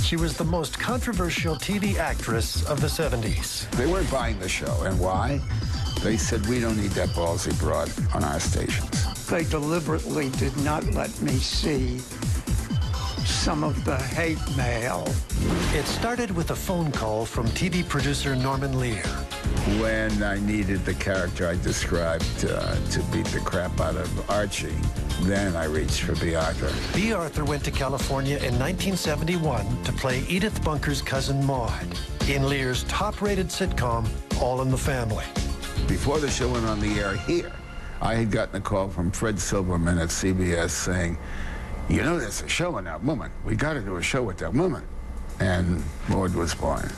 She was the most controversial TV actress of the 70s. They weren't buying the show, and why? They said, we don't need that ballsy broad on our stations. They deliberately did not let me see some of the hate mail. It started with a phone call from TV producer Norman Lear. When I needed the character I described to beat the crap out of Archie, then I reached for B. Arthur. B. Arthur went to California in 1971 to play Edith Bunker's cousin Maude in Lear's top-rated sitcom, All in the Family. Before the show went on the air here, I had gotten a call from Fred Silverman at CBS saying, you know, there's a show on that woman. We got to do a show with that woman. And Maude was born.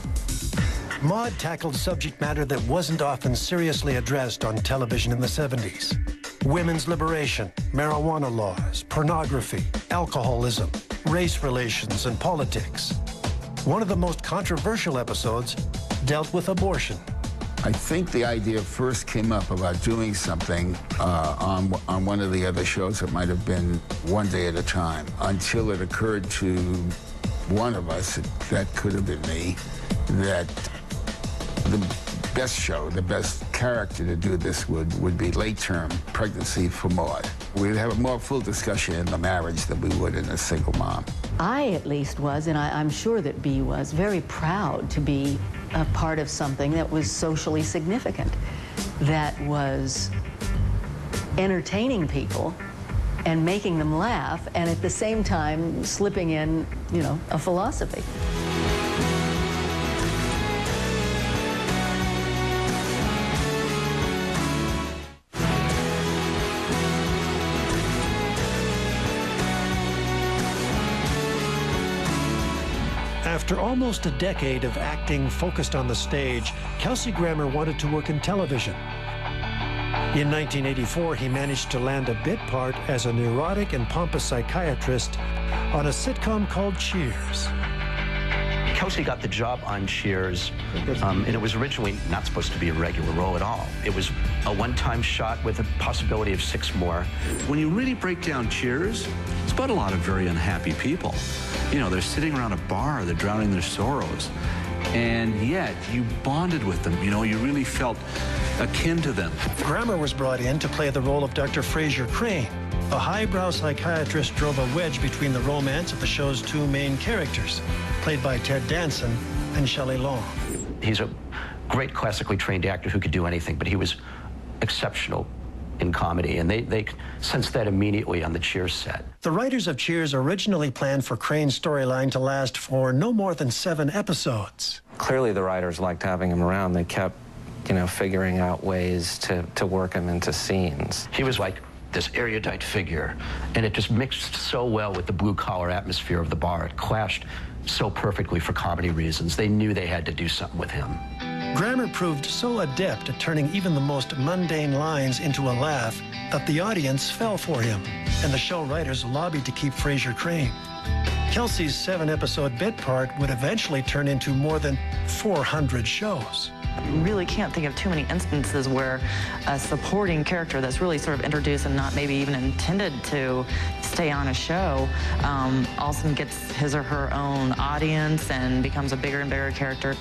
Maude tackled subject matter that wasn't often seriously addressed on television in the 70s. Women's liberation, marijuana laws, pornography, alcoholism, race relations, and politics. One of the most controversial episodes dealt with abortion. I think the idea first came up about doing something on one of the other shows. It might have been One Day at a Time, until it occurred to one of us, that could have been me, that the best show, the best character to do this would be late-term pregnancy for Maude. We'd have a more full discussion in the marriage than we would in a single mom. I, at least, was, and I'm sure that Bea was, very proud to be a part of something that was socially significant, that was entertaining people and making them laugh, and at the same time slipping in, you know, a philosophy. After almost a decade of acting focused on the stage, Kelsey Grammer wanted to work in television. In 1984, he managed to land a bit part as a neurotic and pompous psychiatrist on a sitcom called Cheers. Kelsey got the job on Cheers, and it was originally not supposed to be a regular role at all. It was a one-time shot with a possibility of 6 more. When you really break down Cheers, it's about a lot of very unhappy people. You know, they're sitting around a bar, they're drowning their sorrows, and yet you bonded with them. You know, you really felt akin to them. Grammer was brought in to play the role of Dr. Fraser Crane. A highbrow psychiatrist drove a wedge between the romance of the show's 2 main characters, played by Ted Danson and Shelley Long. He's a great classically trained actor who could do anything, but he was exceptional in comedy, and they sensed that immediately on the Cheers set. The writers of Cheers originally planned for Crane's storyline to last for no more than 7 episodes. Clearly the writers liked having him around. They kept, you know, figuring out ways to work him into scenes. He was like this erudite figure, and it just mixed so well with the blue-collar atmosphere of the bar. It clashed so perfectly for comedy reasons. They knew they had to do something with him. Grammer proved so adept at turning even the most mundane lines into a laugh that the audience fell for him, and the show writers lobbied to keep Fraser Crane. Kelsey's 7-episode bit part would eventually turn into more than 400 shows. You really can't think of too many instances where a supporting character that's really sort of introduced and not maybe even intended to stay on a show all of a sudden gets his or her own audience and becomes a bigger and bigger character.